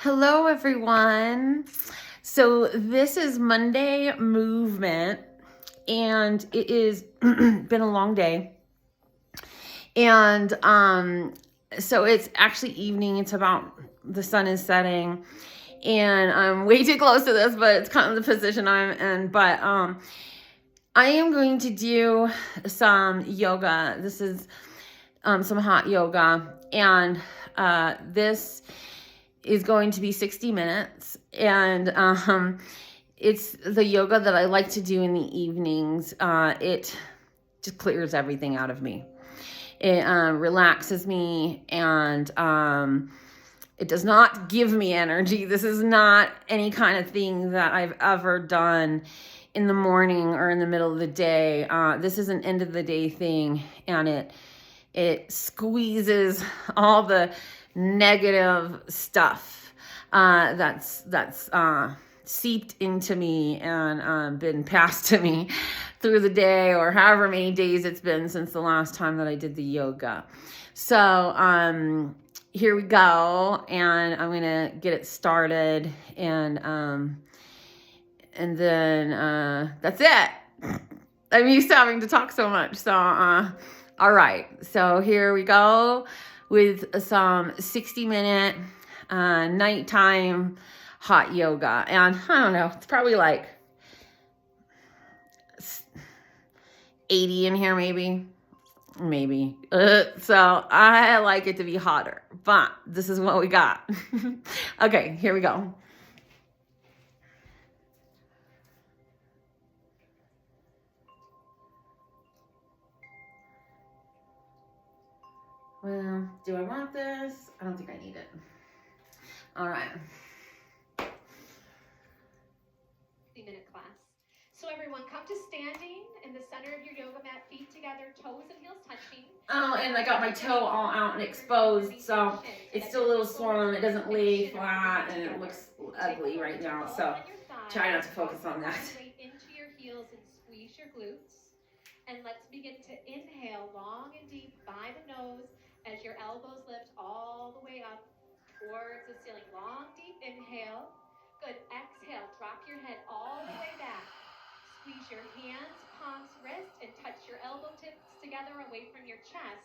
Hello, everyone. So this is Monday movement, and it is been a long day. And so it's actually evening. It's about the sun is setting, and I'm way too close to this, but it's kind of the position I'm in. But I am going to do some yoga. This is some hot yoga, and this is going to be 60 minutes, and it's the yoga that I like to do in the evenings. It just clears everything out of me. It relaxes me, and it does not give me energy. This is not any kind of thing that I've ever done in the morning or in the middle of the day. This is an end of the day thing, and it squeezes all the negative stuff that's seeped into me and been passed to me through the day, or however many days it's been since the last time that I did the yoga. So here we go, and I'm gonna get it started, and then that's it. I'm used to having to talk so much, so all right, so here we go with some 60-minute nighttime hot yoga. And I don't know, it's probably like 80 in here, maybe. So I like it to be hotter, but this is what we got. Okay, here we go. Well, do I want this? I don't think I need it. All right. 60-minute class. So everyone, come to standing in the center of your yoga mat, feet together, toes and heels touching. Oh, and I got my toe all out and exposed, so it's still a little swollen. It doesn't lay flat, and it looks ugly right now, so try not to focus on that. Into your heels and squeeze your glutes. And let's begin to inhale long and deep by the nose as your elbows lift all the way up towards the ceiling. Long, deep inhale. Good. Exhale. Drop your head all the way back. Squeeze your hands, palms, wrists, and touch your elbow tips together away from your chest.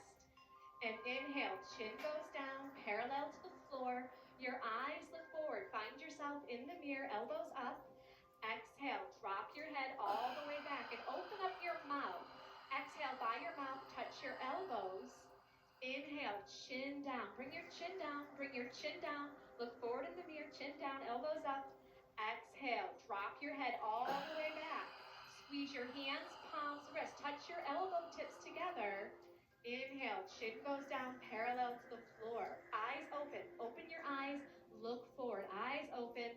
And inhale. Chin goes down, parallel to the floor. Your eyes look forward. Find yourself in the mirror, elbows up. Exhale, drop your head all the way back and open up your mouth. Exhale, by your mouth, touch your elbows. Inhale, chin down. Bring your chin down. Bring your chin down. Look forward in the mirror, chin down, elbows up. Exhale, drop your head all the way back. Squeeze your hands, palms, wrists. Touch your elbow tips together. Inhale, chin goes down, parallel to the floor. Eyes open. Open your eyes. Look forward. Eyes open.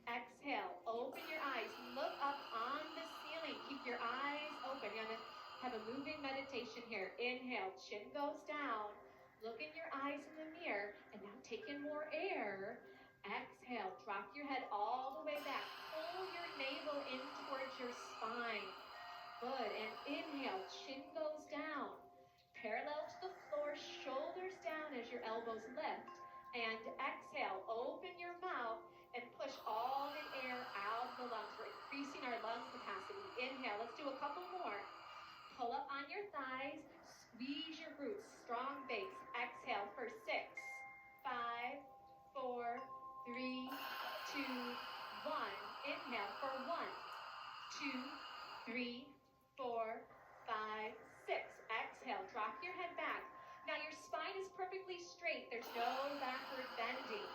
Exhale, open your eyes, look up on the ceiling, keep your eyes open. You're gonna have a moving meditation here. Inhale, chin goes down, look in your eyes in the mirror, and now take in more air. Exhale, drop your head all the way back, pull your navel in towards your spine. Good, and inhale, chin goes down, parallel to the floor, shoulders down as your elbows lift. And exhale, open your mouth and push all the air out of the lungs. We're increasing our lung capacity. Inhale, let's do a couple more. Pull up on your thighs, squeeze your glutes, strong base. Exhale for 6, 5, 4, 3, 2, 1. Inhale for 1, 2, 3, 4, 5, 6. Exhale, drop your head back. Now your spine is perfectly straight. There's no backward bending.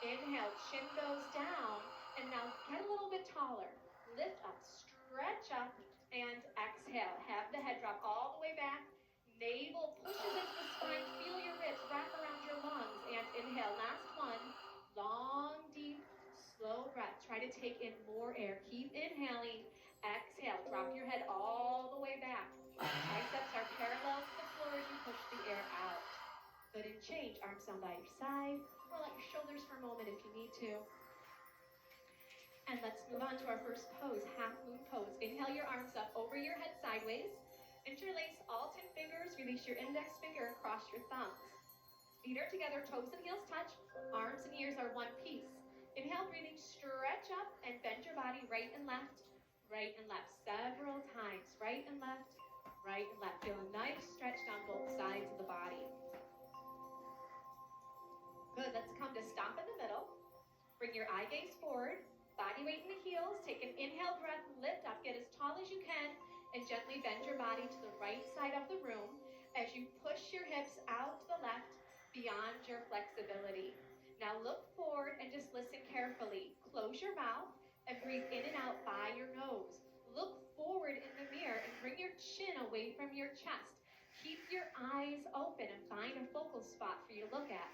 Inhale, chin goes down, and now get a little bit taller. Lift up, stretch up, and exhale. Have the head drop all the way back. Navel pushes into the spine. Feel your ribs wrap around your lungs, and inhale. Last one. Long, deep, slow breath. Try to take in more air. Keep inhaling. Exhale. Drop your head all the way back. Triceps are parallel to the floor as you push the air out. Good, and change. Arms down by your side. Roll out your shoulders for a moment if you need to. And let's move on to our first pose, half moon pose. Inhale your arms up over your head sideways. Interlace all 10 fingers. Release your index finger and cross your thumbs. Feet are together, toes and heels touch. Arms and ears are one piece. stretch up and bend your body right and left several times. Right and left, right and left. Feel a nice stretch down both sides of the body. Good, let's come to stop in the middle. Bring your eye gaze forward, body weight in the heels. Take an inhale breath, lift up, get as tall as you can, and gently bend your body to the right side of the room as you push your hips out to the left beyond your flexibility. Now look forward and just listen carefully. Close your mouth and breathe in and out by your nose. Look forward in the mirror and bring your chin away from your chest. Keep your eyes open and find a focal spot for you to look at.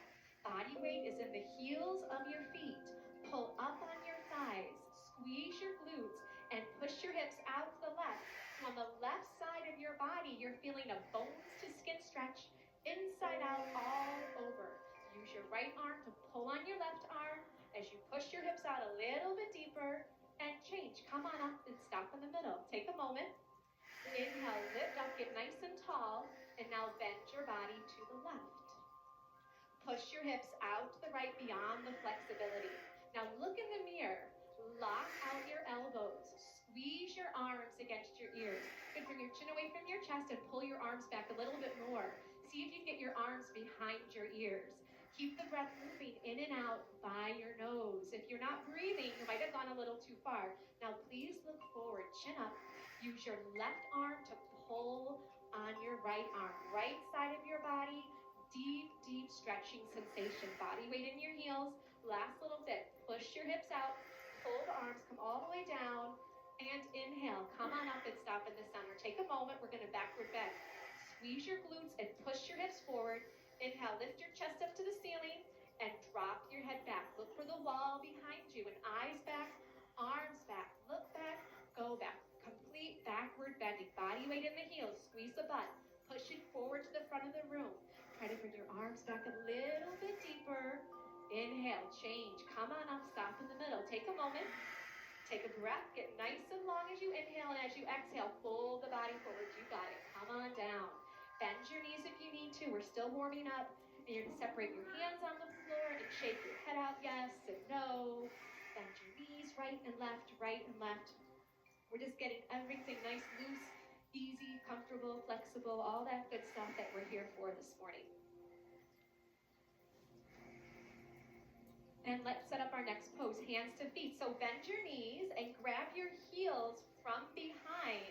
Body weight is in the heels of your feet. Pull up on your thighs, squeeze your glutes, and push your hips out to the left. So on the left side of your body, you're feeling a bones to skin stretch, inside out all over. Use your right arm to pull on your left arm as you push your hips out a little bit deeper and change. Come on up and stop in the middle. Take a moment. Inhale, lift up, get nice and tall, and now bend your body to the left. Push your hips out to the right beyond the flexibility. Now look in the mirror. Lock out your elbows. Squeeze your arms against your ears. Good, bring your chin away from your chest and pull your arms back a little bit more. See if you can get your arms behind your ears. Keep the breath moving in and out by your nose. If you're not breathing, you might have gone a little too far. Now please look forward, chin up. Use your left arm to pull on your right arm. Right side of your body, deep, deep stretching sensation. Body weight in your heels. Last little bit. Push your hips out. Pull the arms, come all the way down. And inhale. Come on up and stop in the center. Take a moment. We're going to backward bend. Squeeze your glutes and push your hips forward. Inhale, lift your chest up to the ceiling and drop your head back. Look for the wall behind you and eyes back, arms back. Look back, go back. Complete backward bending. Body weight in the heels. Squeeze the butt. Push it forward to the front of the room. Try to bring your arms back a little bit deeper. Inhale, change. Come on up, stop in the middle. Take a moment. Take a breath. Get nice and long as you inhale, and as you exhale, fold the body forward. You got it. Come on down. Bend your knees if you need to. We're still warming up. And you're going to separate your hands on the floor and shake your head out, yes and no. Bend your knees right and left, right and left. We're just getting everything nice, loose, easy, comfortable, flexible, all that good stuff that we're here for this morning. And let's set up our next pose, hands to feet. So bend your knees and grab your heels from behind.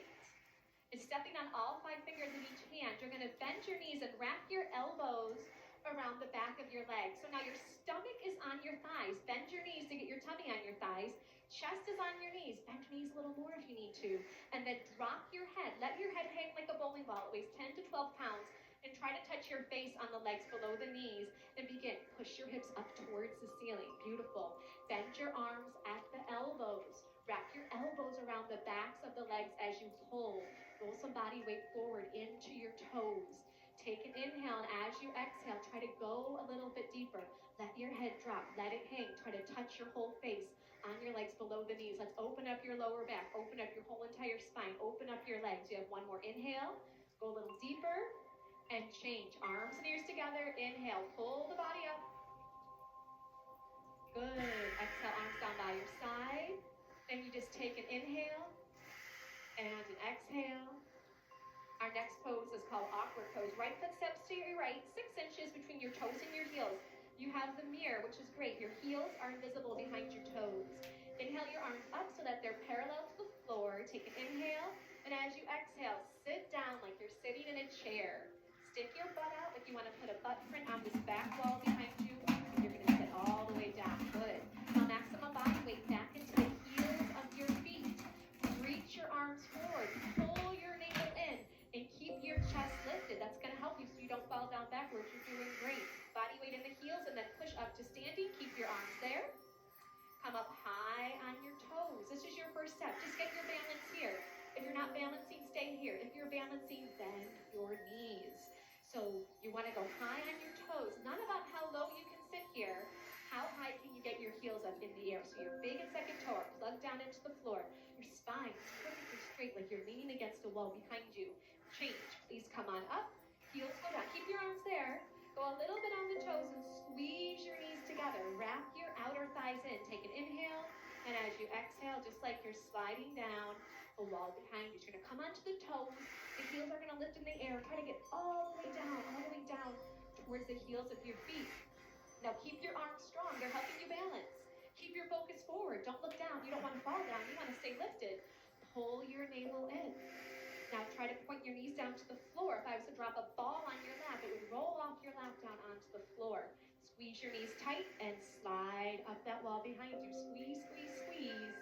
And stepping on all 5 fingers of each hand, you're going to bend your knees and wrap your elbows around the back of your legs. So now your stomach is on your thighs. Bend your knees to get your tummy on your thighs. Chest is on your knees. Bend your knees a little more if you need to. And then drop your head. Let your head hang like a bowling ball. It weighs 10 to 12 pounds. And try to touch your face on the legs below the knees. And begin. Push your hips up towards the ceiling. Beautiful. Bend your arms at the elbows. Wrap your elbows around the backs of the legs as you pull. Roll some body weight forward into your toes. Take an inhale, and as you exhale, try to go a little bit deeper. Let your head drop. Let it hang. Try to touch your whole face on your legs below the knees. Let's open up your lower back. Open up your whole entire spine. Open up your legs. You have one more inhale. Go a little deeper and change. Arms and ears together. Inhale. Pull the body up. Good. Exhale, arms down by your side. And you just take an inhale and an exhale. Our next pose is called awkward pose. Right foot steps to your right, 6 inches between your toes and your heels. You have the mirror, which is great. Your heels are invisible behind your toes. Inhale your arms up so that they're parallel to the floor. Take an inhale, and as you exhale, sit down like you're sitting in a chair. Stick your butt out if you want to put a butt print on this back wall behind you. You're going to sit all the way down. Good. Now maximum body weight back into the heels of your feet. Reach your arms forward. Pull your navel in. And keep your chest lifted. That's going to help you so you don't fall down backwards. You're doing great. Body weight in the heels and then push up to standing. Keep your arms there. Come up high on your toes. This is your first step. Just get your balance here. If you're not balancing, stay here. If you're balancing, bend your knees. So you want to go high on your toes. Not about how low you can sit here. How high can you get your heels up in the air? So your big and second toe are plugged down into the floor. Your spine is perfectly straight like you're leaning against a wall behind you. Change. Please come on up. Heels go down. Keep your arms there. Go a little bit on the toes and squeeze your knees together. Wrap your outer thighs in. Take an inhale And as you exhale, just like you're sliding down a wall behind you, you're going to come onto the toes. The heels are going to lift in the air. Try to get all the way down towards the heels of your feet. Now keep your arms strong. They're helping you balance. Keep your focus forward. Don't look down. You don't want to fall down. You want to stay lifted. Pull your navel in. Now try to point your knees down to the floor. If I was to drop a ball on your lap, it would roll off your lap down onto the floor. Squeeze your knees tight and slide up that wall behind you. Squeeze, squeeze, squeeze.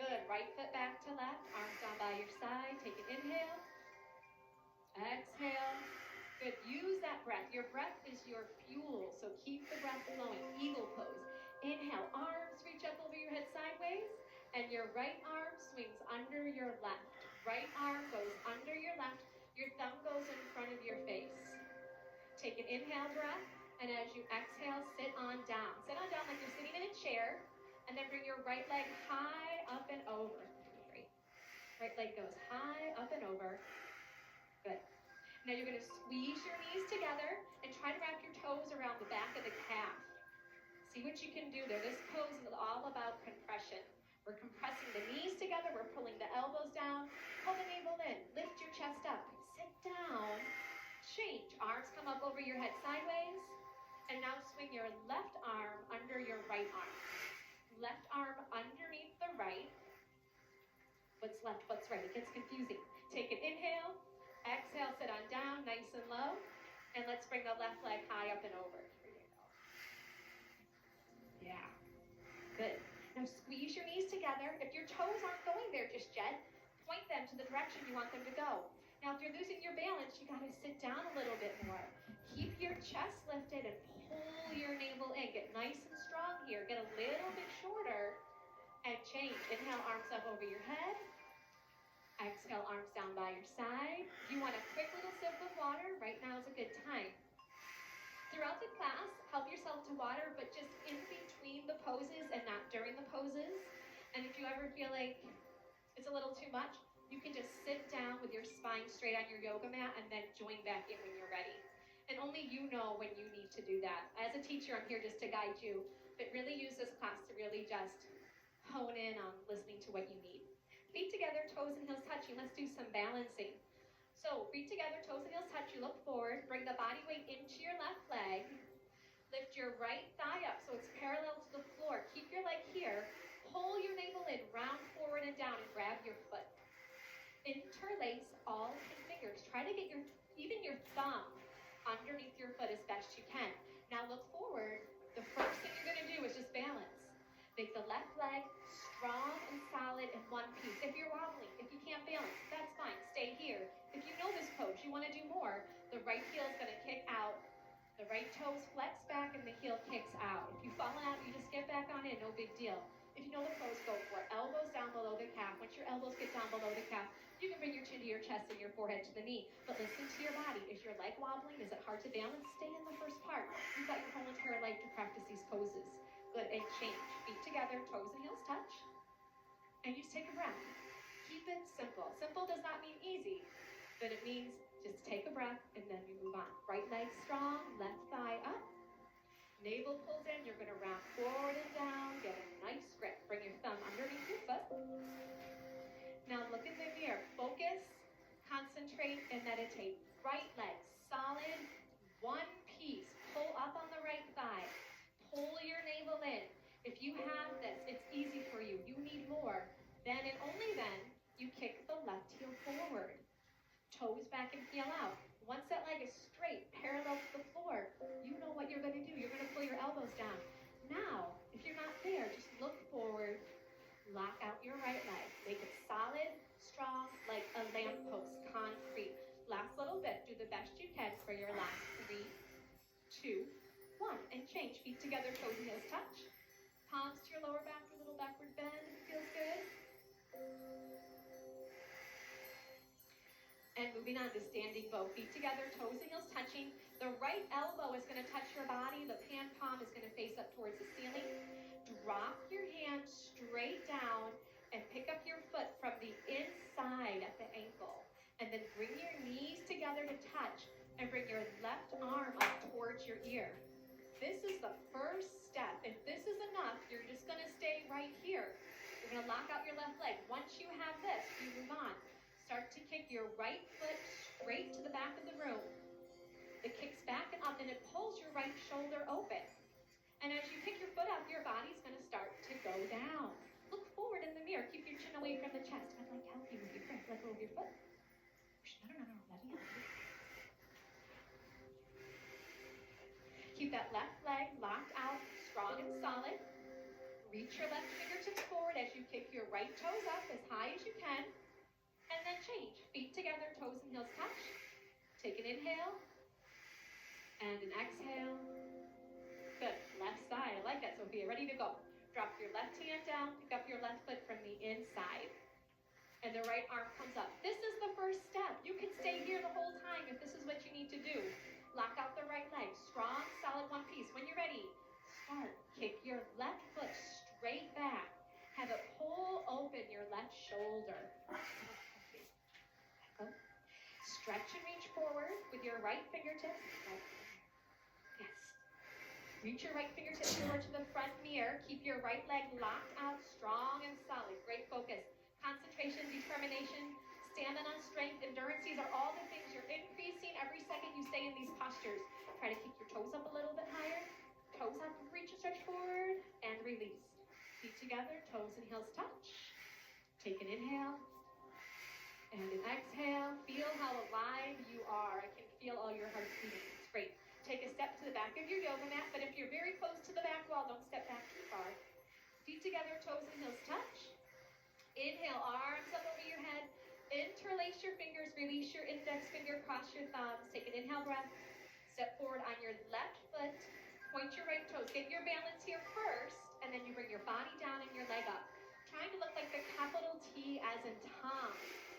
Good. Right foot back to left. Arms down by your side. Take an inhale. Exhale. Good. Use that breath. Your breath is your fuel, so keep the breath flowing. Eagle pose. Inhale. Arms reach up over your head sideways, and your right arm swings under your left. Right arm goes under your left. Your thumb goes in front of your face. Take an inhale breath, and as you exhale, sit on down. Sit on down like you're sitting in a chair, and then bring your right leg high up and over. Great. Right leg goes high up and over. Good. Now you're going to squeeze your knees together and try to wrap your toes around the back of the calf. See what you can do there. This pose is all about compression. We're compressing the knees together. We're pulling the elbows down. Pull the navel in. Lift your chest up. Sit down. Change. Arms come up over your head sideways. And now swing your left arm under your right arm. Left arm underneath the right. What's left? What's right? It gets confusing. Take an inhale. Exhale. Sit on down. Nice and low. And let's bring the left leg high up and over. Here you go. Yeah. Good. Now squeeze your knees together. If your toes aren't going there just yet, point them to the direction you want them to go. Now if you're losing your balance, you got to sit down a little bit more. Keep your chest lifted and pull your navel in. Get nice and strong here. Get a little bit shorter and change. Inhale, arms up over your head. Exhale, arms down by your side. If you want a quick little sip of water, right now is a good time. Throughout the class, help yourself to water, but just in between the poses and not during the poses. And if you ever feel like it's a little too much, you can just sit down with your spine straight on your yoga mat and then join back in when you're ready. And only you know when you need to do that. As a teacher, I'm here just to guide you, but really use this class to really just hone in on listening to what you need. Feet together, toes and heels touching. Let's do some balancing. So feet together, toes and heels touch. You look forward. Bring the body weight into your left leg. Lift your right thigh up so it's parallel to the floor. Keep your leg here. Pull your navel in, round forward and down, and grab your foot. Interlace all 10 fingers. Try to get even your thumb underneath your foot as best you can. Now look forward. The first thing you're going to do is just balance. Make the left leg strong and solid in one piece. If you're wobbling, if you can't balance, that's fine. Stay here. If you know this pose, you want to do more, the right heel is going to kick out. The right toes flex back and the heel kicks out. If you fall out, you just get back on in, no big deal. If you know the pose, go for it. Elbows down below the calf. Once your elbows get down below the calf, you can bring your chin to your chest and your forehead to the knee. But listen to your body. Is your leg wobbling? Is it hard to balance? Stay in the first part. You've got your whole entire life to practice these poses. Good, and change. Feet together, toes and heels touch. And you just take a breath. Keep it simple. Simple does not mean easy, but it means just take a breath and then you move on. Right leg strong, left thigh up. Navel pulls in, you're going to round forward and down. Get a nice grip. Bring your thumb underneath your foot. Now look in the mirror. Focus, concentrate, and meditate. Right leg solid, one piece. Pull up on the right thigh. Pull your navel in. If you have this, it's easy for you. You need more. Then and only then, you kick the left heel forward. Toes back and heel out. Once that leg is straight, parallel to the floor, you know what you're going to do. You're going to pull your elbows down. Now, if you're not there, just look forward. Lock out your right leg. Make it solid, strong, like a lamppost, concrete. Last little bit. Do the best you can for your last 3, 2, 1. And change. Feet together, toes and heels touch. Palms to your lower back, a little backward bend. Feels good. And moving on to standing bow. Feet together, toes and heels touching. The right elbow is going to touch your body. The pan palm is going to face up towards the ceiling. Drop your hand straight down and pick up your foot from the inside at the ankle. And then bring your knees together to touch and bring your left arm up towards your ear. This is the first step. If this is enough, you're just going to stay right here. Now lock out your left leg. Once you have this, you move on. Start to kick your right foot straight to the back of the room. It kicks back and up, and it pulls your right shoulder open. And as you kick your foot up, your body's going to start to go down. Look forward in the mirror. Keep your chin away from the chest. I'd like help you with your foot. Let go of your foot. No. Let me help you. Keep that left leg locked out, strong and solid. Reach your left fingertips forward as you kick your right toes up as high as you can. And then change. Feet together, toes and heels touch. Take an inhale. And an exhale. Good. Left side. I like that, Sophia. Ready to go. Drop your left hand down. Pick up your left foot from the inside. And the right arm comes up. This is the first step. You can stay here the whole time if this is what you need to do. Lock out the right leg. Strong, solid one piece. When you're ready, start. Kick your left foot straight back. Have it pull open your left shoulder. Go. Stretch and reach forward with your right fingertips. Yes. Reach your right fingertips forward to the front mirror. Keep your right leg locked out, strong and solid. Great focus. Concentration, determination, stamina, strength, endurance. These are all the things you're increasing every second you stay in these postures. Try to keep your toes up a little bit higher. Toes up, reach and stretch forward, and release. Feet together, toes and heels touch. Take an inhale. And an exhale. Feel how alive you are. I can feel all your heart beating. It's great. Take a step to the back of your yoga mat, but if you're very close to the back wall, don't step back too far. Feet together, toes and heels touch. Inhale, arms up over your head. Interlace your fingers, release your index finger, cross your thumbs. Take an inhale breath. Step forward on your left foot. Point your right toes. Get your balance here first, and then you bring your body down and your leg up. Trying to look like the capital T as in Tom.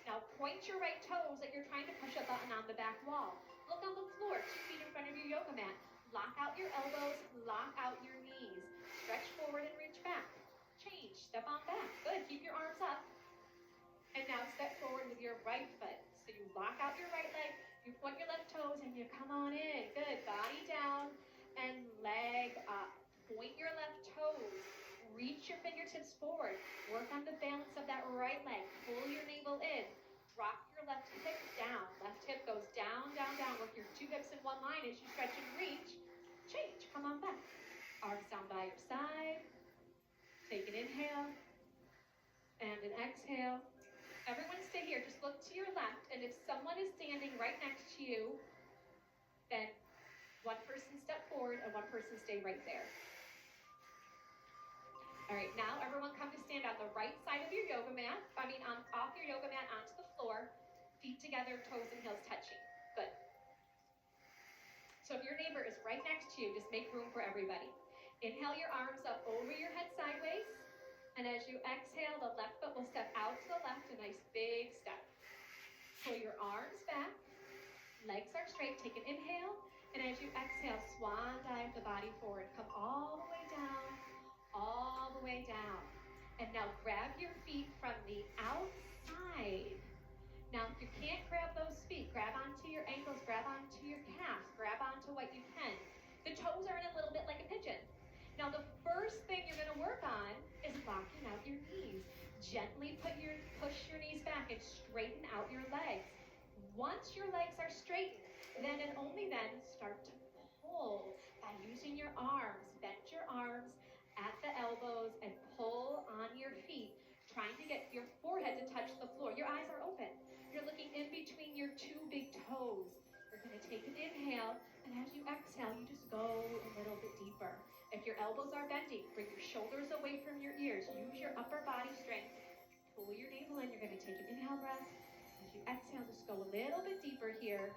Now point your right toes like you're trying to push a button on the back wall. Look on the floor, 2 feet in front of your yoga mat. Lock out your elbows, lock out your knees. Stretch forward and reach back. Change, step on back. Good, keep your arms up. And now step forward with your right foot. So you lock out your right leg, you point your left toes, and you come on in. Good, body down and leg up. Point your left toes. Reach your fingertips forward. Work on the balance of that right leg. Pull your navel in. Drop your left hip down. Left hip goes down, down, down. Work your 2 hips in one line as you stretch and reach. Change, come on back. Arms down by your side. Take an inhale and an exhale. Everyone stay here. Just look to your left, and if someone is standing right next to you, then one person step forward and one person stay right there. All right, now everyone come to stand on the right side of your yoga mat. Off your yoga mat onto the floor. Feet together, toes and heels touching. Good. So if your neighbor is right next to you, just make room for everybody. Inhale your arms up over your head sideways. And as you exhale, the left foot will step out to the left, a nice big step. Pull your arms back. Legs are straight. Take an inhale. And as you exhale, swan dive the body forward. Come all the way down. All the way down. And now grab your feet from the outside. Now, if you can't grab those feet, grab onto your ankles, grab onto your calves, grab onto what you can. The toes are in a little bit like a pigeon. Now, the first thing you're going to work on is locking out your knees. Gently push your knees back and straighten out your legs. Once your legs are straightened, then and only then start to pull by using your arms. Bend your arms at the elbows and pull on your feet, trying to get your forehead to touch the floor. Your eyes are open. You're looking in between your 2 big toes. You're going to take an inhale, and as you exhale, you just go a little bit deeper. If your elbows are bending, bring your shoulders away from your ears. Use your upper body strength. Pull your navel in. You're going to take an inhale breath. As you exhale, just go a little bit deeper here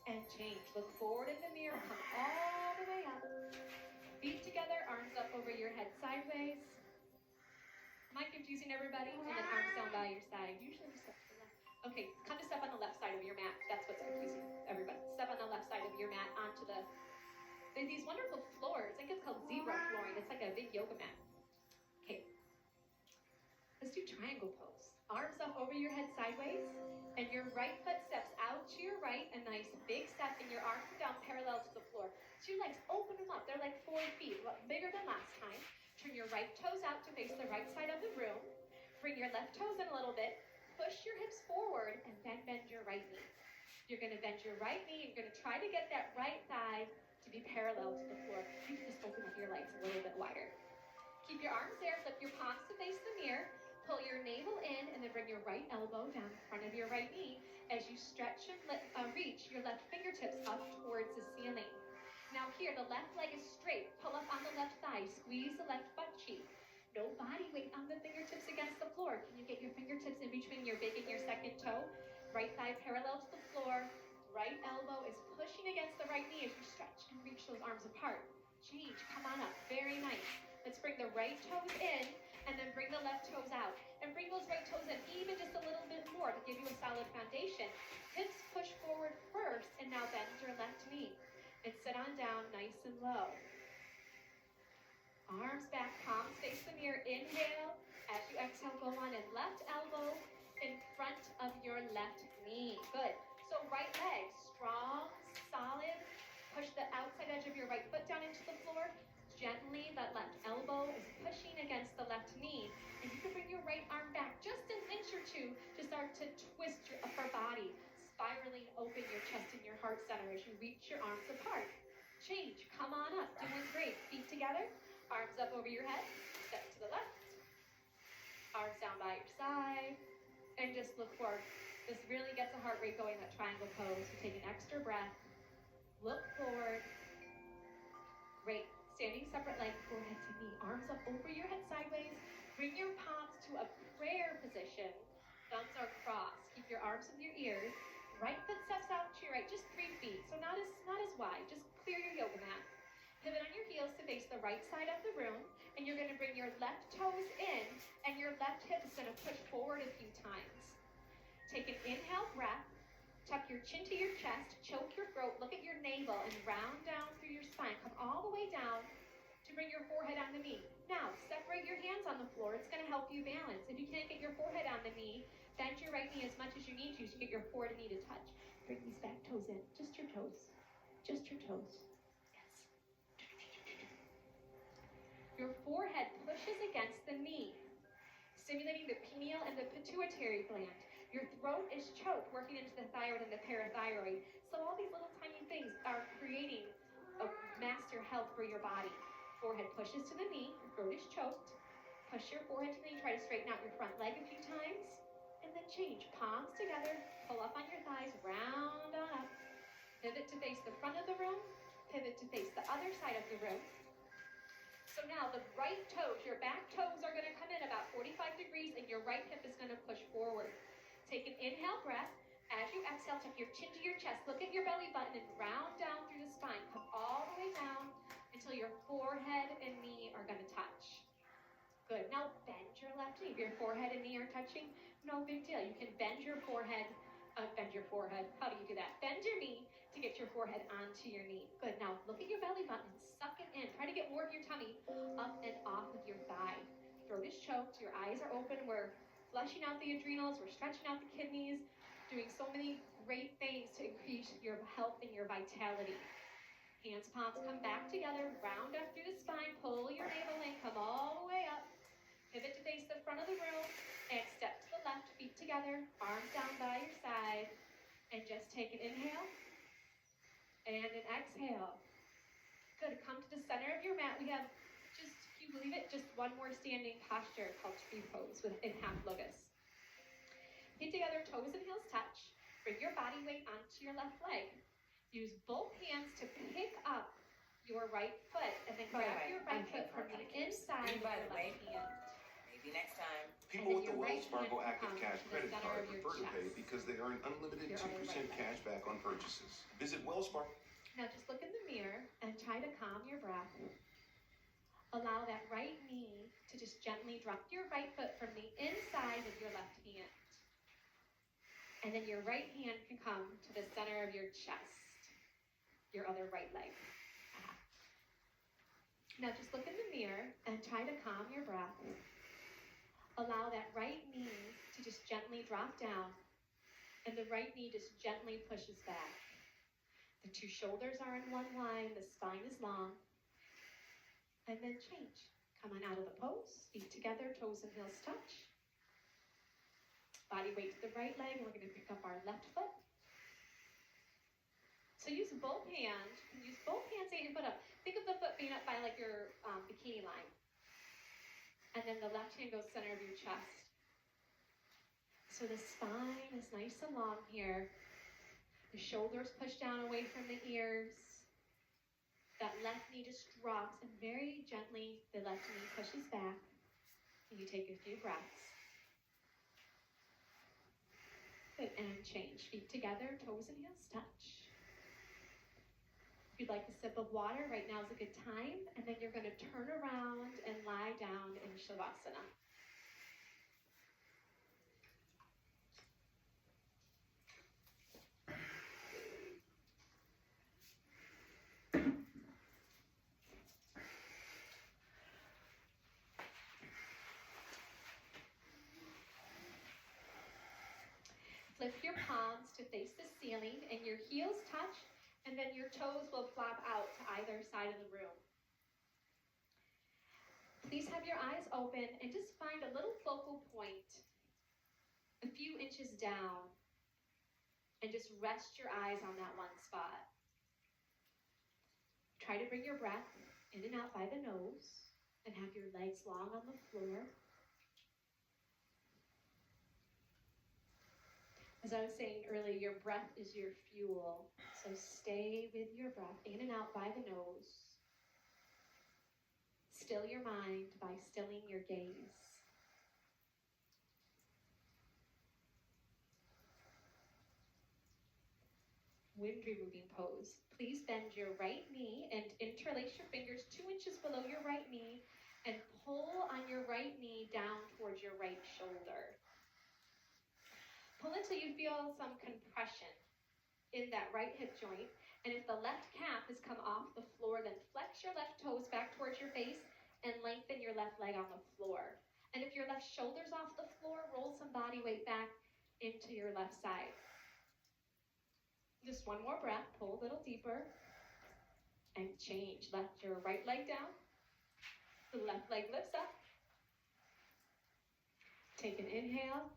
and change. Look forward in the mirror. Come all the way up. Feet together, arms up over your head sideways. Am I confusing everybody? And then arms down by your side. Usually just step to the left. Okay, come to step on the left side of your mat. That's what's confusing everybody. Step on the left side of your mat onto these wonderful floors. I think it's called zebra flooring. It's like a big yoga mat. Okay. Let's do triangle pose. Arms up over your head sideways. And your right foot steps out to your right. A nice big step. And your arms are down parallel to the floor. So your legs, open them up. They're like 4 feet. Bigger than last time. Turn your right toes out to face the right side of the room. Bring your left toes in a little bit. Push your hips forward and then bend your right knee. You're going to bend your right knee. You're going to try to get that right thigh to be parallel to the floor. You can just open up your legs a little bit wider. Keep your arms there. Flip your palms to face the mirror. Pull your navel in and then bring your right elbow down in front of your right knee as you stretch and reach your left fingertips up towards the ceiling. Now here, the left leg is straight. Pull up on the left thigh. Squeeze the left butt cheek. No body weight on the fingertips against the floor. Can you get your fingertips in between your big and your second toe? Right thigh parallel to the floor. Right elbow is pushing against the right knee as you stretch and reach those arms apart. Change. Come on up. Very nice. Let's bring the right toes in and then bring the left toes out. And bring those right toes in even just a little bit more to give you a solid foundation. Hips push forward first and now bend your left knee. And sit on down nice and low. Arms back, palms face the mirror. Inhale. As you exhale, go on and left elbow in front of your left knee. Good. So right leg, strong, solid. Push the outside edge of your right foot down into the floor. Gently, that left elbow is pushing against the left knee. And you can bring your right arm back just an inch or two to start to twist your upper body. Spiraling open your chest and your heart center as you reach your arms apart. Change. Come on up. Doing great. Feet together. Arms up over your head. Step to the left. Arms down by your side. And just look forward. This really gets the heart rate going, that triangle pose. So take an extra breath. Look forward. Great. Standing separate leg, forehead to knee. Arms up over your head sideways. Bring your palms to a prayer position. Thumbs are crossed. Keep your arms with your ears. Right foot steps out to your right, just 3 feet. So not as wide. Just clear your yoga mat. Pivot on your heels to face the right side of the room. And you're going to bring your left toes in. And your left hip is going to push forward a few times. Take an inhale breath. Tuck your chin to your chest. Choke your throat. Look at your navel and round down through your spine. Come all the way down to bring your forehead on the knee. Now, separate your hands on the floor. It's going to help you balance. If you can't get your forehead on the knee, bend your right knee as much as you need to get your forehead and knee to touch. Bring these back toes in. Just your toes. Just your toes. Yes. Your forehead pushes against the knee, stimulating the pineal and the pituitary gland. Your throat is choked, working into the thyroid and the parathyroid. So all these little tiny things are creating a master health for your body. Forehead pushes to the knee, your throat is choked. Push your forehead to the knee, try to straighten out your front leg a few times. And then change, palms together, pull up on your thighs, round on up. Pivot to face the front of the room, pivot to face the other side of the room. So now the right toes, your back toes are going to come in about 45 degrees and your right hip is going to push forward. Take an inhale breath. As you exhale, tuck your chin to your chest. Look at your belly button and round down through the spine. Come all the way down until your forehead and knee are going to touch. Good. Now bend your left knee. If your forehead and knee are touching, no big deal. You can bend your forehead. How do you do that? Bend your knee to get your forehead onto your knee. Good. Now look at your belly button. Suck it in. Try to get more of your tummy up and off of your thigh. Throat is choked. Your eyes are open. We're flushing out the adrenals. We're stretching out the kidneys. Doing so many great things to increase your health and your vitality. Hands, palms come back together. Round up through the spine. Pull your navel in. Come all the way up. Pivot to face the front of the room. And step to the left. Feet together. Arms down by your side. And just take an inhale. And an exhale. Good. Come to the center of your mat. We have just, if you believe it, just one more standing posture called tree pose in half lotus. Feet together, toes and heels touch. Bring your body weight onto your left leg. Use both hands to pick up your right foot and then grab your right foot from the inside of your left hand. Maybe next time. People with the Wells Fargo Active Cash credit card prefer to pay because they earn unlimited 2% cash back on purchases. Visit Wells Fargo. Now just look in the mirror and try to calm your breath. Allow that right knee to just gently drop your right foot from the inside of your left hand. And then your right hand can come to the center of your chest, your other right leg. Now just look in the mirror and try to calm your breath. Allow that right knee to just gently drop down, and the right knee just gently pushes back. The two shoulders are in one line, the spine is long. And then change. Come on out of the pose, feet together, toes and heels touch. Body weight to the right leg, and we're going to pick up our left foot. So use both hands. You can use both hands to get your foot up. Think of the foot being up by like your bikini line. And then the left hand goes center of your chest. So the spine is nice and long here. The shoulders push down away from the ears. That left knee just drops, and very gently the left knee pushes back. And you take a few breaths. Good, and change. Feet together, toes and heels touch. If you'd like a sip of water, right now is a good time. And then you're going to turn around and lie down in Shavasana. Flip your palms to face the ceiling and your heels touch, and then your toes will flop out to either side of the room. Please have your eyes open and just find a little focal point a few inches down and just rest your eyes on that one spot. Try to bring your breath in and out by the nose and have your legs long on the floor. As I was saying earlier, your breath is your fuel. So stay with your breath in and out by the nose. Still your mind by stilling your gaze. Wind removing pose. Please bend your right knee and interlace your fingers 2 inches below your right knee and pull on your right knee down towards your right shoulder. Pull until you feel some compression in that right hip joint. And if the left calf has come off the floor, then flex your left toes back towards your face and lengthen your left leg on the floor. And if your left shoulder's off the floor, roll some body weight back into your left side. Just one more breath, pull a little deeper, and change. Left your right leg down, the left leg lifts up. Take an inhale,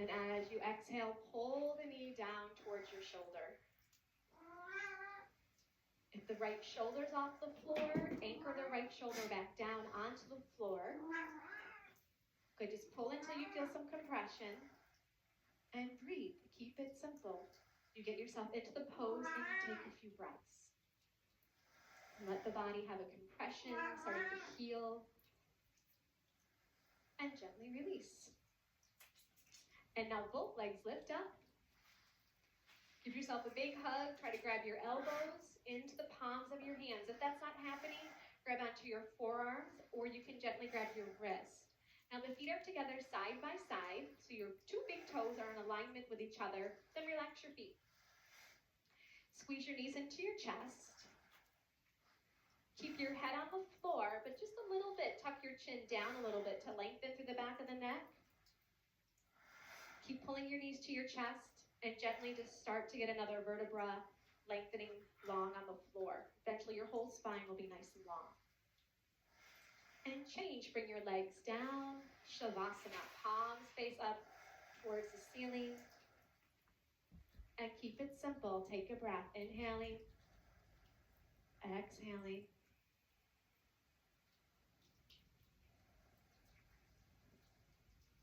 and as you exhale, pull the knee down towards your shoulder. If the right shoulder's off the floor, anchor the right shoulder back down onto the floor. Good, just pull until you feel some compression, and breathe. Keep it simple. You get yourself into the pose and you take a few breaths. And let the body have a compression, starting to heal. And gently release. And now both legs lift up. Give yourself a big hug. Try to grab your elbows into the palms of your hands. If that's not happening, grab onto your forearms, or you can gently grab your wrist. Now the feet are together side by side, so your 2 big toes are in alignment with each other. Then relax your feet. Squeeze your knees into your chest. Keep your head on the floor, but just a little bit. Tuck your chin down a little bit to lengthen through the back of the neck. Keep pulling your knees to your chest and gently just start to get another vertebra lengthening long on the floor. Eventually your whole spine will be nice and long. And change, bring your legs down, Shavasana, palms face up towards the ceiling. And keep it simple, take a breath, inhaling, exhaling.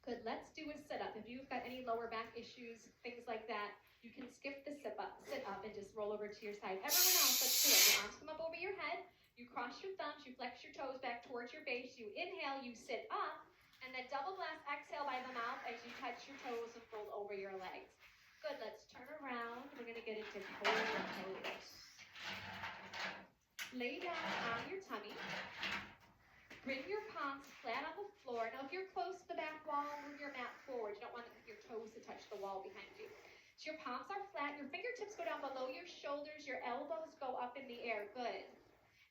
Good, let's do a sit-up. If you've got any lower back issues, things like that, you can skip the sit up and just roll over to your side. Everyone else, let's do it. Your arms come up over your head. You cross your thumbs, you flex your toes back towards your base, you inhale, you sit up, and then double blast, exhale by the mouth as you touch your toes and fold over your legs. Good, let's turn around. We're going to get into cobra pose. Lay down on your tummy. Bring your palms flat on the floor. Now if you're close to the back wall, move your mat forward. You don't want your toes to touch the wall behind you. So your palms are flat, your fingertips go down below your shoulders, your elbows go up in the air. Good.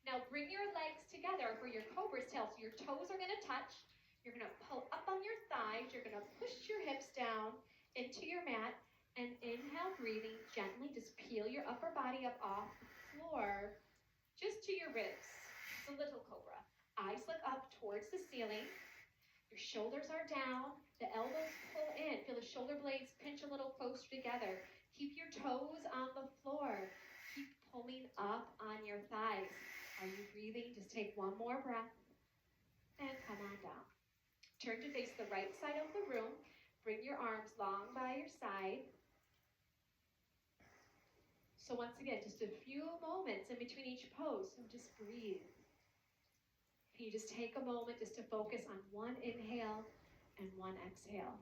Now bring your legs together for your cobra's tail. So your toes are going to touch. You're going to pull up on your thighs. You're going to push your hips down into your mat. And inhale, breathing gently. Just peel your upper body up off the floor just to your ribs. It's a little cobra. Eyes look up towards the ceiling. Your shoulders are down. The elbows pull in. Feel the shoulder blades pinch a little closer together. Keep your toes on the floor. Keep pulling up on your thighs. Are you breathing? Just take one more breath and come on down. Turn to face the right side of the room. Bring your arms long by your side. So once again, just a few moments in between each pose, so just breathe. Can you just take a moment just to focus on one inhale and one exhale?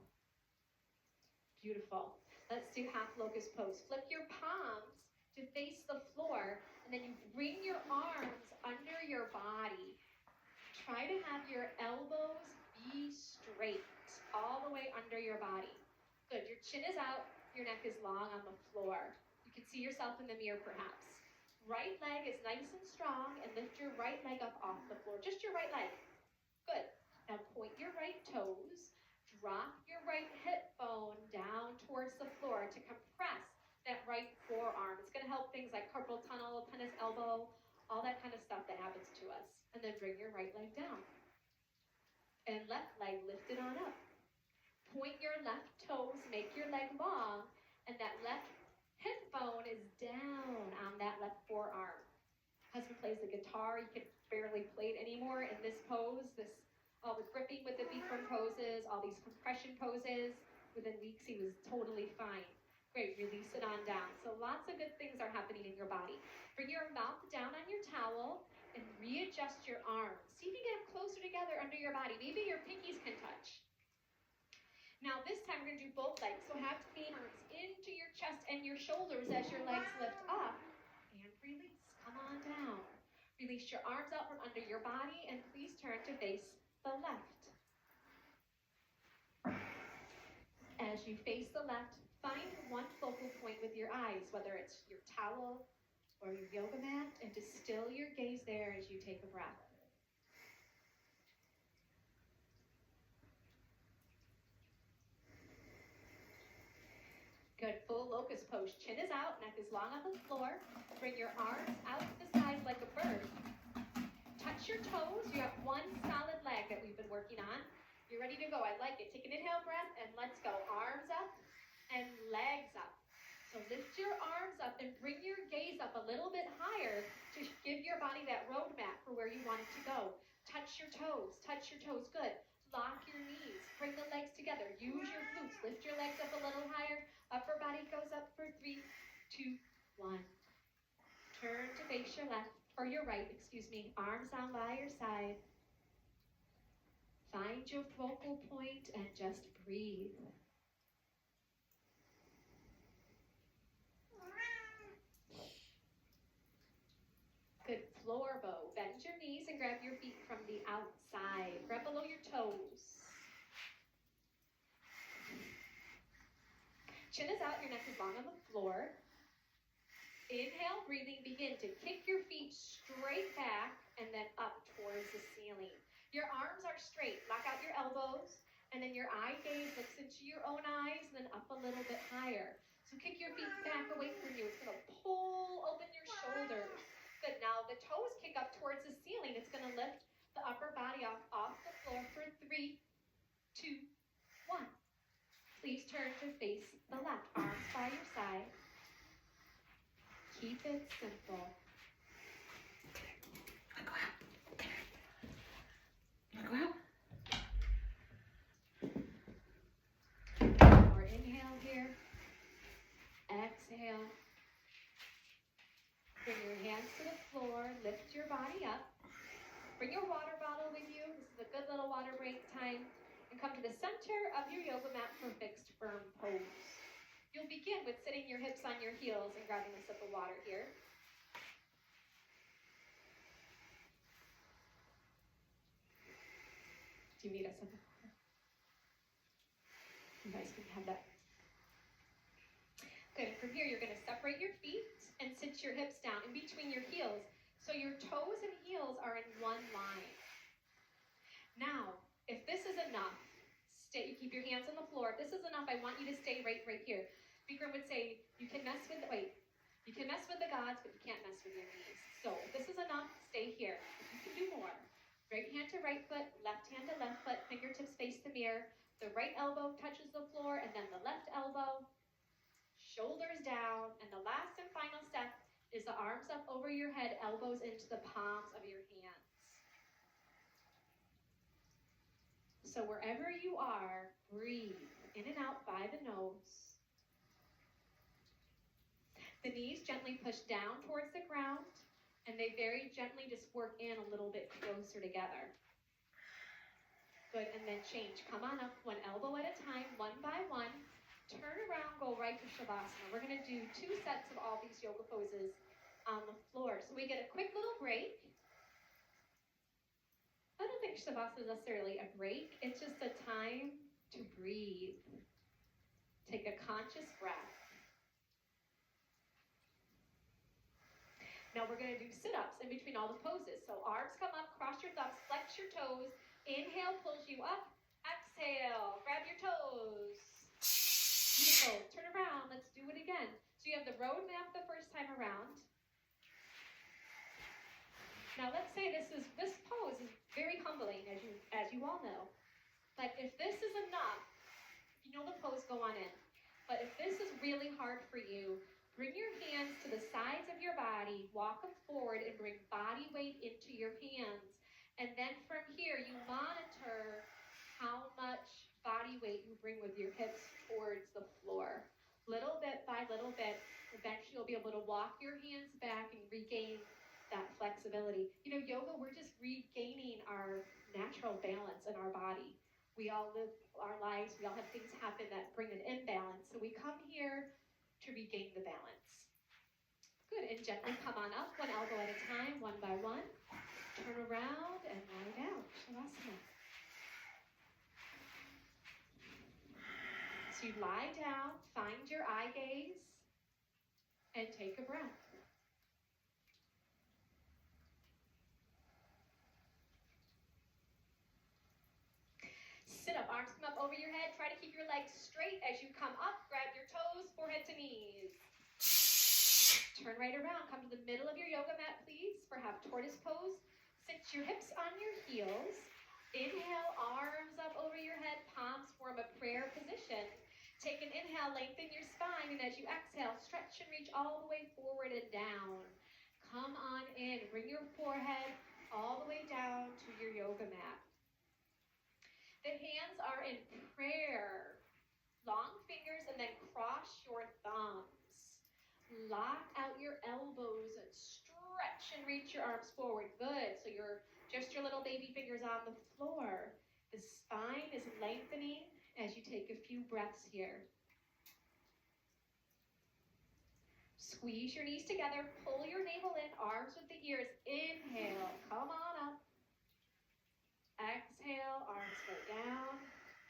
Beautiful. Let's do half locust pose. Flip your palms to face the floor, and then you bring your arms under your body. Try to have your elbows be straight all the way under your body. Good. Your chin is out, your neck is long on the floor. You can see yourself in the mirror perhaps. Right leg is nice and strong, and lift your right leg up off the floor. Just your right leg. Good. Now point your right toes. Drop your right hip bone down towards the floor to compress that right forearm. It's going to help things like carpal tunnel, tennis elbow, all that kind of stuff that happens to us. And then bring your right leg down. And left leg lifted on up. Point your left toes, make your leg long, and that left hip bone is down on that left forearm. Husband plays the guitar. He can barely play it anymore in this pose. All the gripping with the Bikram poses, all these compression poses. Within weeks, he was totally fine. Great, release it on down. So lots of good things are happening in your body. Bring your mouth down on your towel and readjust your arms. See if you get them closer together under your body. Maybe your pinkies can touch. Now this time we're going to do both legs. So have the arms into your chest and your shoulders as your legs lift up. And release. Come on down. Release your arms out from under your body and please turn to face the left. As you face the left, find one focal point with your eyes, whether it's your towel or your yoga mat, and just still your gaze there as you take a breath. Good, full locust pose. Chin is out, neck is long on the floor. Bring your arms out to the side like a bird. Touch your toes. You have one solid leg that we've been working on. You're ready to go. I like it. Take an inhale breath and let's go. Arms up and legs up. So lift your arms up and bring your gaze up a little bit higher to give your body that roadmap for where you want it to go. Touch your toes. Touch your toes. Good. Lock your knees. Bring the legs together. Use your glutes. Lift your legs up a little higher. Upper body goes up for 3, 2, 1. Turn to face your left, or your right, excuse me. Arms down by your side. Find your focal point and just breathe. Good, floor bow. Bend your knees and grab your feet from the outside. Grab below your toes. Chin is out, your neck is long on the floor. Inhale, breathing, begin to kick your feet straight back and then up towards the ceiling. Your arms are straight. Lock out your elbows, and then your eye gaze looks into your own eyes, and then up a little bit higher. So kick your feet back away from you. It's going to pull open your shoulders. Good. Now the toes kick up towards the ceiling. It's going to lift the upper body off the floor for 3, 2, 1. Please turn to face the left. Arms by your side. Keep it simple. Go out. Go out. More inhale here. Exhale. Bring your hands to the floor. Lift your body up. Bring your water bottle with you. This is a good little water break time. And come to the center of your yoga mat for fixed firm pose. You'll begin with sitting your hips on your heels and grabbing a sip of water here. Do you need a sip of water? You guys can have that. Good. From here, you're going to separate your feet and sit your hips down in between your heels. So your toes and heels are in one line. Now, if this is enough, you keep your hands on the floor. If this is enough, I want you to stay right here. Bikram would say, you can mess with the gods, but you can't mess with your knees. So if this is enough, stay here. If you can do more, right hand to right foot, left hand to left foot, fingertips face the mirror. The right elbow touches the floor, and then the left elbow, shoulders down, and the last and final step is the arms up over your head, elbows into the palms of your hands. So wherever you are, breathe in and out by the nose. The knees gently push down towards the ground, and they very gently just work in a little bit closer together. Good, and then change. Come on up, one elbow at a time, one by one. Turn around, go right to Shavasana. We're going to do 2 sets of all these yoga poses on the floor. So we get a quick little break. I don't think Shavasana is necessarily a break. It's just a time to breathe. Take a conscious breath. Now we're going to do sit-ups in between all the poses. So arms come up, cross your thumbs, flex your toes. Inhale pulls you up. Exhale, grab your toes. Beautiful. Turn around. Let's do it again. So you have the road map the first time around. Now let's say this pose is very humbling, as you all know. But if this is enough, if you know the pose, go on in. But if this is really hard for you, bring your hands to the sides of your body, walk them forward, and bring body weight into your hands. And then from here, you monitor how much body weight you bring with your hips towards the floor. Little bit by little bit, eventually you'll be able to walk your hands back and regain that flexibility. You know, yoga, we're just regaining our natural balance in our body. We all live our lives, we all have things happen that bring an imbalance. So we come here to regain the balance. Good, and gently come on up, one elbow at a time, one by one. Turn around and lie down, Shavasana. So you lie down, find your eye gaze, and take a breath. Sit up, arms come up over your head. Try to keep your legs straight as you come up. Grab your toes, forehead to knees. Turn right around. Come to the middle of your yoga mat, please, for half tortoise pose. Sit your hips on your heels. Inhale, arms up over your head. Palms form a prayer position. Take an inhale, lengthen your spine, and as you exhale, stretch and reach all the way forward and down. Come on in. Bring your forehead all the way down to your yoga mat. The hands are in prayer. Long fingers and then cross your thumbs. Lock out your elbows and stretch and reach your arms forward. Good. So just your little baby fingers on the floor. The spine is lengthening as you take a few breaths here. Squeeze your knees together. Pull your navel in. Arms with the ears. Inhale. Come on up. Exhale, arms go down,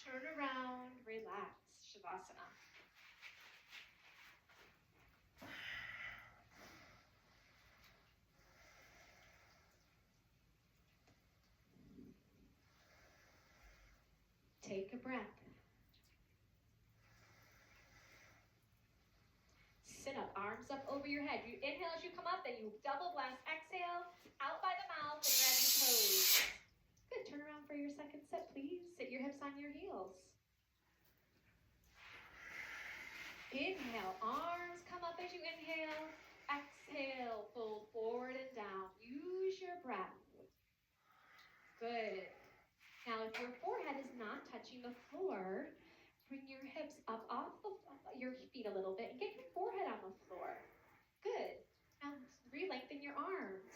turn around, relax, Shavasana. Take a breath. Sit up, arms up over your head. You inhale as you come up, then you double blast, exhale, out by the mouth, and grab your toes. Good, turn around for your second set, please. Sit your hips on your heels. Inhale, arms come up as you inhale. Exhale, fold forward and down. Use your breath. Good. Now, if your forehead is not touching the floor, bring your hips up off your feet a little bit and get your forehead on the floor. Good. Now, re-lengthen your arms.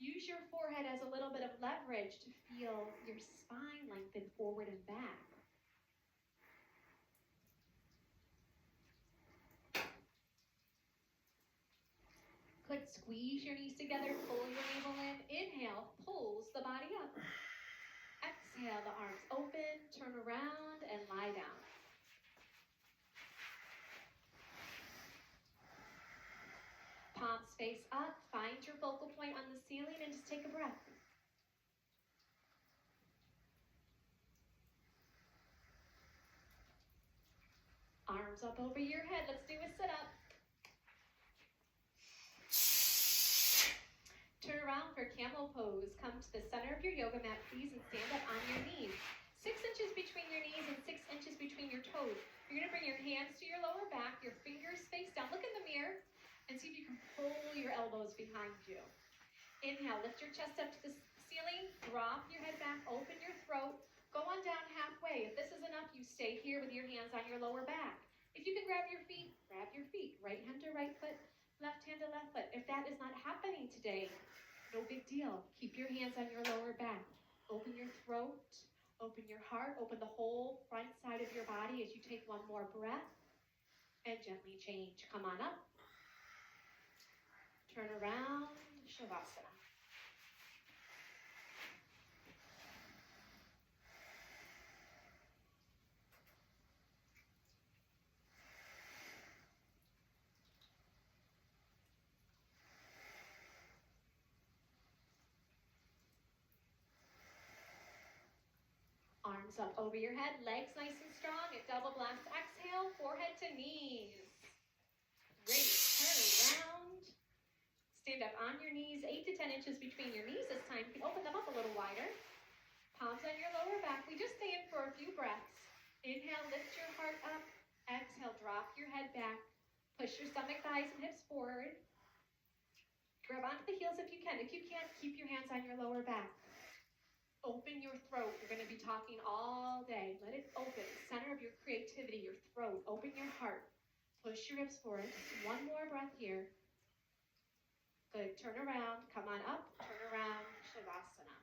Use your forehead as a little bit of leverage to feel your spine lengthen forward and back. Good. Squeeze your knees together, pull your navel in. Inhale, pulls the body up. Exhale, the arms open, turn around, and lie down. Palms face up, find your focal point on the ceiling, and just take a breath. Arms up over your head. Let's do a sit-up. Turn around for camel pose. Come to the center of your yoga mat, please, and stand up on your knees. 6 inches between your knees and 6 inches between your toes. You're going to bring your hands to your lower back, your fingers face down. Look in the mirror and see if you can pull your elbows behind you. Inhale, lift your chest up to the ceiling, drop your head back, open your throat, go on down halfway. If this is enough, you stay here with your hands on your lower back. If you can grab your feet, grab your feet. Right hand to right foot, left hand to left foot. If that is not happening today, no big deal. Keep your hands on your lower back. Open your throat, open your heart, open the whole front side of your body as you take one more breath and gently change. Come on up. Turn around, Shavasana. Arms up over your head, legs nice and strong. A double blast exhale, forehead to knees. Great, turn around. Stand up on your knees, 8 to 10 inches between your knees this time. You can open them up a little wider. Palms on your lower back. We just stay in for a few breaths. Inhale, lift your heart up. Exhale, drop your head back. Push your stomach, thighs, and hips forward. Grab onto the heels if you can. If you can't, keep your hands on your lower back. Open your throat. You're going to be talking all day. Let it open. Center of your creativity, your throat. Open your heart. Push your hips forward. Just one more breath here. Good. Turn around. Come on up. Turn around. Shavasana.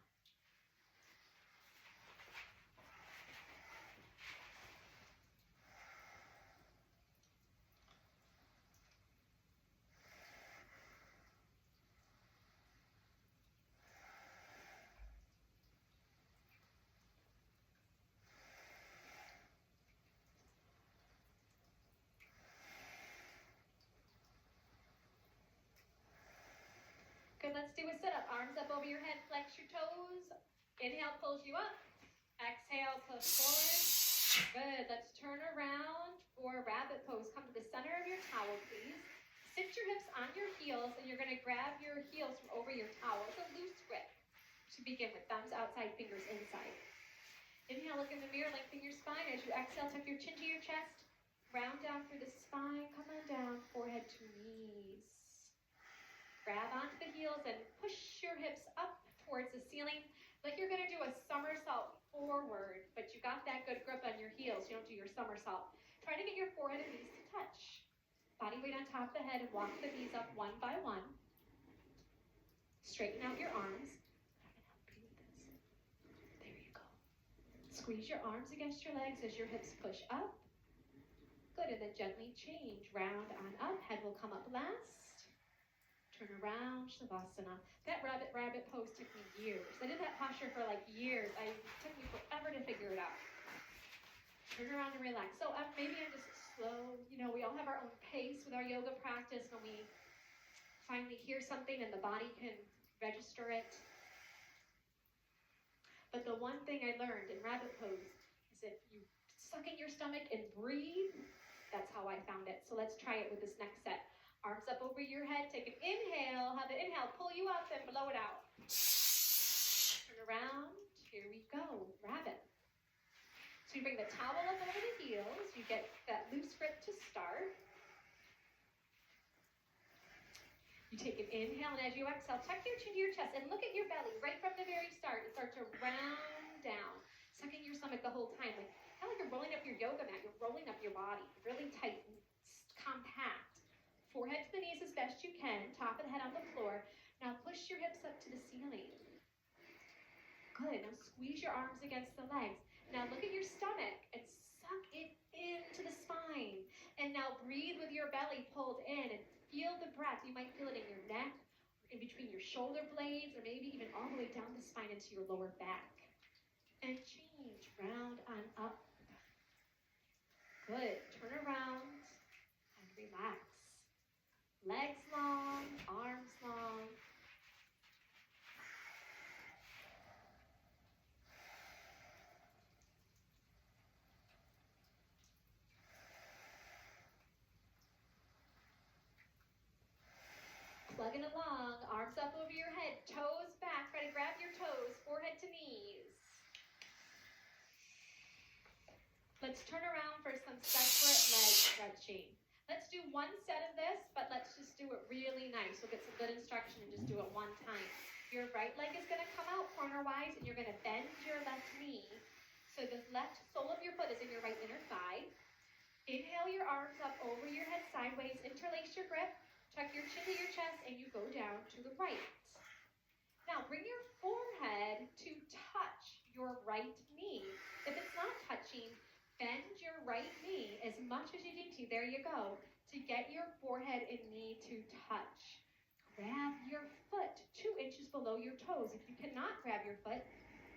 Good, let's do a sit-up. Arms up over your head, flex your toes. Inhale, pulls you up. Exhale, push forward. Good, let's turn around for rabbit pose. Come to the center of your towel, please. Sit your hips on your heels, and you're gonna grab your heels from over your towel. It's a loose grip to begin with. Thumbs outside, fingers inside. Inhale, look in the mirror, lengthen your spine. As you exhale, tuck your chin to your chest. Round down through the spine, come on down, forehead to knees. Grab onto the heels and push your hips up towards the ceiling like you're going to do a somersault forward, but you got that good grip on your heels. You don't do your somersault. Try to get your forehead and knees to touch. Body weight on top of the head and walk the knees up one by one. Straighten out your arms. I'm going to help you with this. There you go. Squeeze your arms against your legs as your hips push up. Good, and then gently change. Round on up. Head will come up last. Turn around, Shavasana. That rabbit pose took me years. I did that posture for like years. It took me forever to figure it out. Turn around and relax. So maybe I'm just slow. You know, we all have our own pace with our yoga practice. When we finally hear something and the body can register it. But the one thing I learned in rabbit pose is if you suck in your stomach and breathe, that's how I found it. So let's try it with this next set. Arms up over your head. Take an inhale. Have the inhale pull you up and blow it out. Turn around. Here we go. Rabbit. So you bring the towel up over the heels. You get that loose grip to start. You take an inhale, and as you exhale, tuck your chin to your chest and look at your belly right from the very start and start to round down. Sucking your stomach the whole time. Kind of like you're rolling up your yoga mat. You're rolling up your body. Really tight and compact. Forehead to the knees as best you can. Top of the head on the floor. Now push your hips up to the ceiling. Good. Now squeeze your arms against the legs. Now look at your stomach and suck it into the spine. And now breathe with your belly pulled in and feel the breath. You might feel it in your neck, in between your shoulder blades, or maybe even all the way down the spine into your lower back. And change. Round on up. Good. Turn around and relax. Legs long, arms long. Plugging along, arms up over your head, toes back. Try to grab your toes, forehead to knees. Let's turn around for some separate leg stretching. Let's do one set of this, but let's just do it really nice. We'll get some good instruction and just do it one time. Your right leg is going to come out corner-wise, and you're going to bend your left knee. So the left sole of your foot is in your right inner thigh. Inhale your arms up over your head sideways, interlace your grip, tuck your chin to your chest, and you go down to the right. Now bring your forehead to touch your right knee. If it's not touching, bend your right knee as much as you need to. There you go. To get your forehead and knee to touch. Grab your foot 2 inches below your toes. If you cannot grab your foot,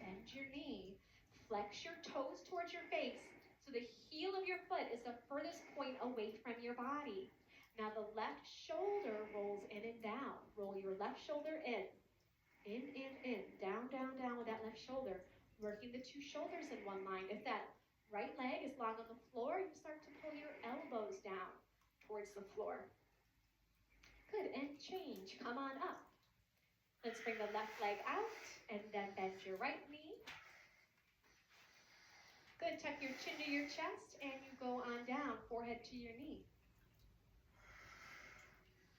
bend your knee. Flex your toes towards your face so the heel of your foot is the furthest point away from your body. Now the left shoulder rolls in and down. Roll your left shoulder in, down, down, down with that left shoulder. Working the 2 shoulders in one line. If that right leg is long on the floor, you start to pull your elbows down towards the floor. Good, and change. Come on up. Let's bring the left leg out and then bend your right knee. Good, tuck your chin to your chest and you go on down, forehead to your knee.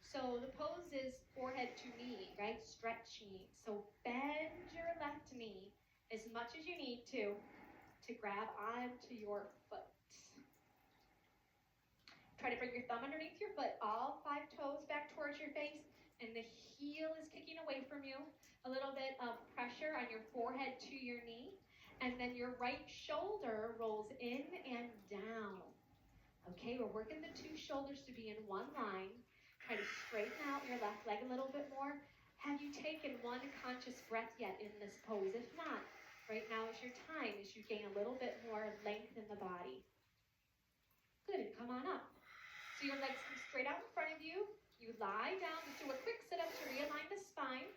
So the pose is forehead to knee, right? Stretching. So bend your left knee as much as you need to grab onto your foot. Try to bring your thumb underneath your foot, all 5 toes back towards your face, and the heel is kicking away from you. A little bit of pressure on your forehead to your knee, and then your right shoulder rolls in and down. Okay, we're working the 2 shoulders to be in one line. Try to straighten out your left leg a little bit more. Have you taken one conscious breath yet in this pose? If not, right now is your time as you gain a little bit more length in the body. Good, and come on up. So your legs come straight out in front of you. You lie down, just do a quick sit-up to realign the spine.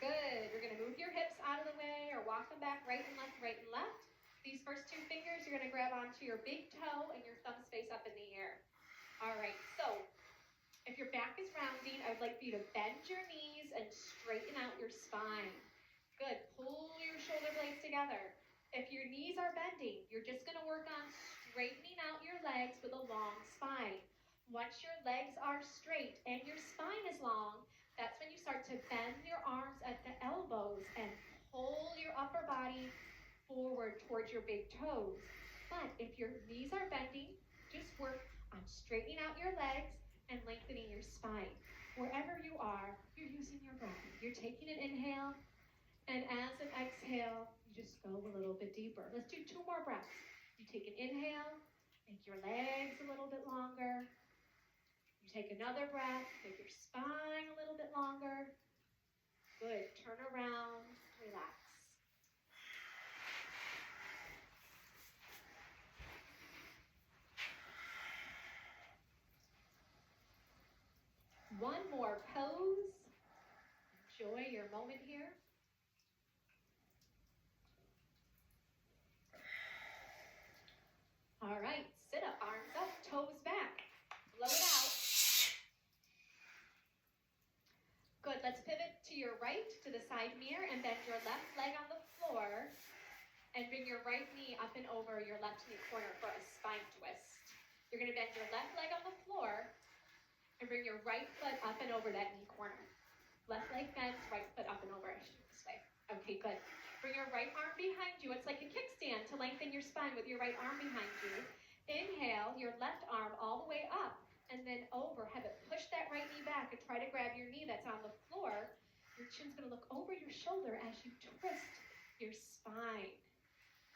Good, you're going to move your hips out of the way or walk them back right and left, right and left. These first 2 fingers, you're going to grab onto your big toe and your thumbs face up in the air. All right, so if your back is rounding, I would like for you to bend your knees and straighten out your spine. Good, pull your shoulder blades together. If your knees are bending, you're just going to work on straightening out your legs with a long spine. Once your legs are straight and your spine is long, that's when you start to bend your arms at the elbows and pull your upper body forward towards your big toes. But if your knees are bending, just work on straightening out your legs and lengthening your spine. Wherever you are, you're using your breath. You're taking an inhale, and as an exhale, you just go a little bit deeper. Let's do 2 more breaths. You take an inhale, make your legs a little bit longer. You take another breath, make your spine a little bit longer. Good, turn around, relax. One more pose. Enjoy your moment here. All right, sit up, arms up, toes back. Blow it out. Good, let's pivot to your right, to the side mirror, and bend your left leg on the floor. And bring your right knee up and over your left knee corner for a spine twist. You're going to bend your left leg on the floor and bring your right foot up and over that knee corner. Left leg bends, right foot up and over. I should do it this way. Okay, good. Bring your right arm behind you. It's like a kickstand to lengthen your spine with your right arm behind you. Inhale your left arm all the way up and then over. Have it push that right knee back and try to grab your knee that's on the floor. Your chin's going to look over your shoulder as you twist your spine.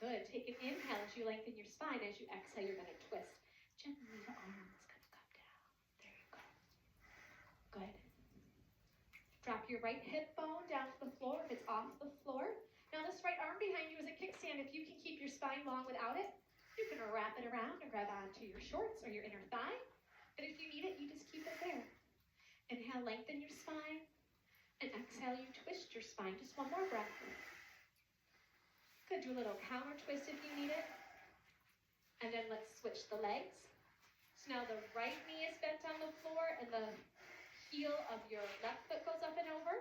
Good. Take an inhale as you lengthen your spine. As you exhale, you're going to twist. Gently, the arm is going to come down. There you go. Good. Drop your right hip bone down to the floor if it's off the floor. Now this right arm behind you is a kickstand. If you can keep your spine long without it, you can wrap it around and grab onto your shorts or your inner thigh. But if you need it, you just keep it there. Inhale, lengthen your spine. And exhale, you twist your spine. Just one more breath. Good, do a little counter twist if you need it. And then let's switch the legs. So now the right knee is bent on the floor and the heel of your left foot goes up and over.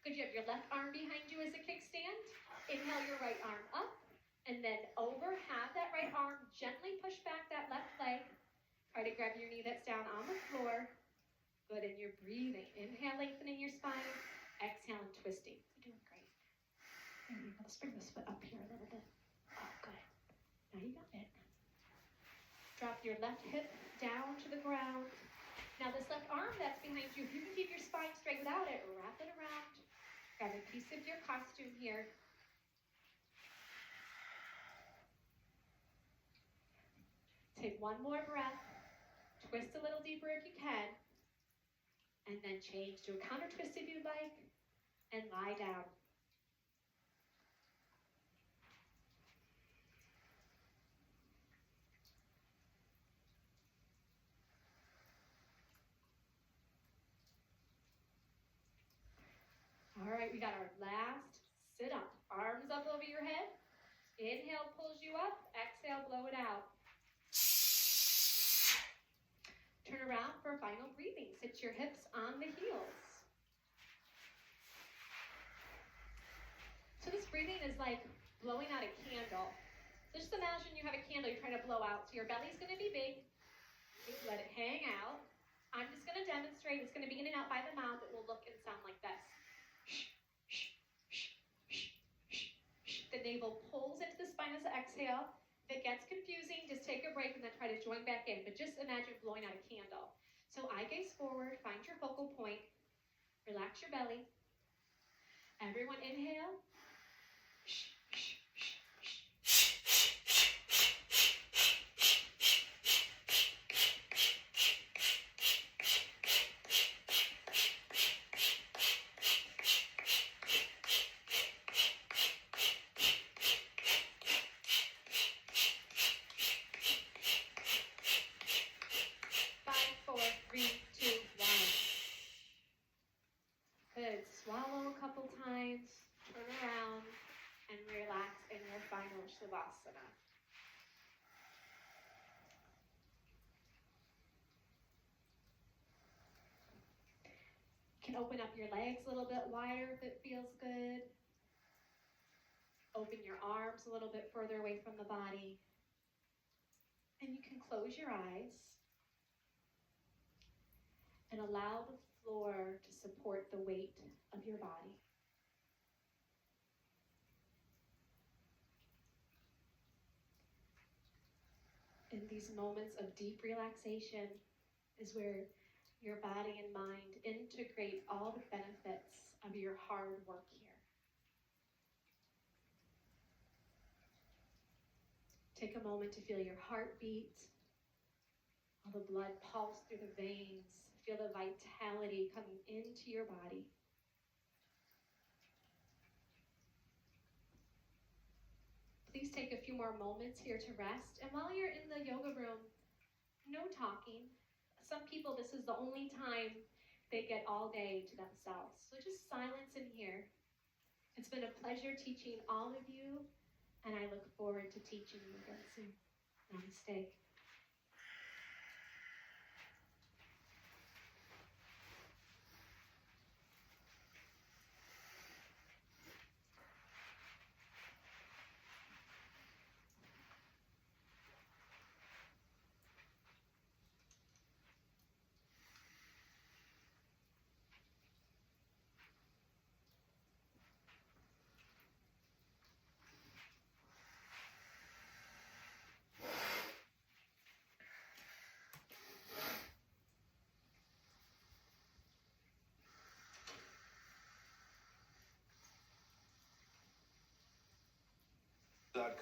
Good, you have your your left arm behind you as a kickstand. Inhale your right arm up, and then over. Have that right arm gently push back that left leg. Try to grab your knee that's down on the floor. Good, and you're breathing. Inhale, lengthening your spine. Exhale, and twisting. You're doing great. There you go. Let's bring this foot up here a little bit. Oh, good. Now you got it. Drop your left hip down to the ground. Now this left arm that's behind you, if you can keep your spine straight without it, wrap it around. Grab a piece of your costume here. Take one more breath. Twist a little deeper if you can. And then change to a counter twist if you'd like. And lie down. All right, we got our last sit up. Arms up over your head. Inhale pulls you up. Exhale, blow it out. Turn around for a final breathing. Sit your hips on the heels. So this breathing is like blowing out a candle. So just imagine you have a candle you're trying to blow out. So your belly's going to be big. Just let it hang out. I'm just going to demonstrate. It's going to be in and out by the mouth. It will look and sound like this. The navel pulls into the spine as an exhale. If it gets confusing, just take a break and then try to join back in. But just imagine blowing out a candle. So eye gaze forward, find your focal point, relax your belly. Everyone inhale. Swallow a couple times, turn around, and relax in your final Shavasana. You can open up your legs a little bit wider if it feels good. Open your arms a little bit further away from the body. And you can close your eyes and allow the floor to support the weight of your body. In these moments of deep relaxation is where your body and mind integrate all the benefits of your hard work here. Take a moment to feel your heartbeat, all the blood pulse through the veins. Feel the vitality coming into your body. Please take a few more moments here to rest. And while you're in the yoga room, no talking. Some people, this is the only time they get all day to themselves. So just silence in here. It's been a pleasure teaching all of you, and I look forward to teaching you again soon. Namaste.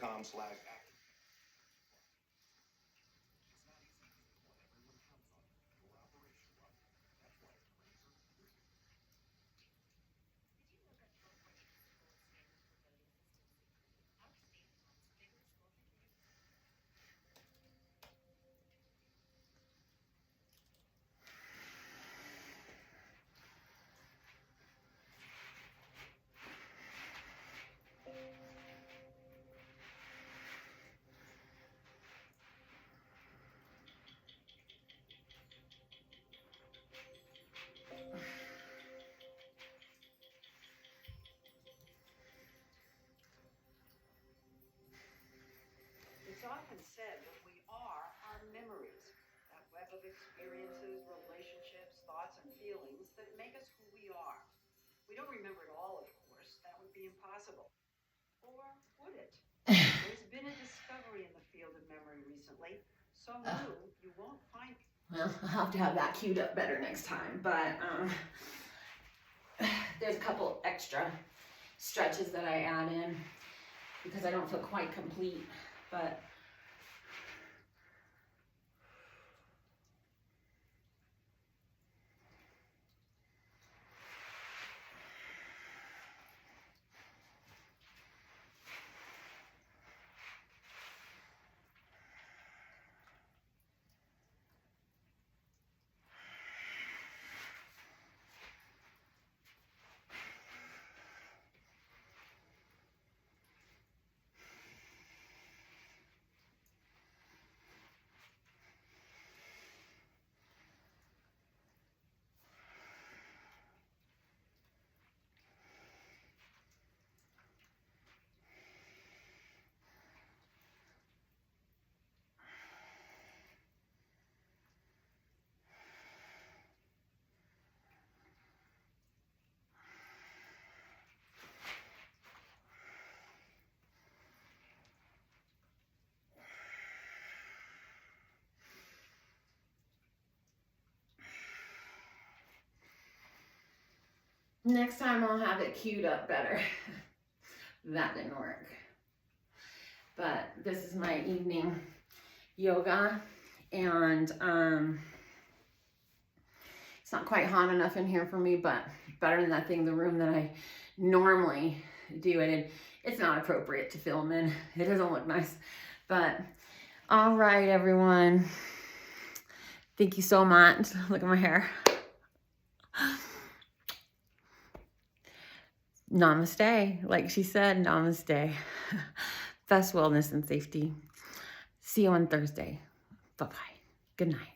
.com/active. often said that we are our memories, that web of experiences, relationships, thoughts, and feelings that make us who we are. We don't remember it all, of course. That would be impossible. Or would it? There's been a discovery in the field of memory recently, so new you won't find. Well, I'll have to have that queued up better next time, but there's a couple extra stretches that I add in because I don't feel quite complete, but next time I'll have it queued up better. That didn't work. But this is my evening yoga, and it's not quite hot enough in here for me, but better than that thing, the room that I normally do it in. It's not appropriate to film in. It doesn't look nice. But all right, everyone. Thank you so much. Look at my hair. Namaste. Like she said, namaste. Best wellness and safety. See you on Thursday. Bye-bye. Good night.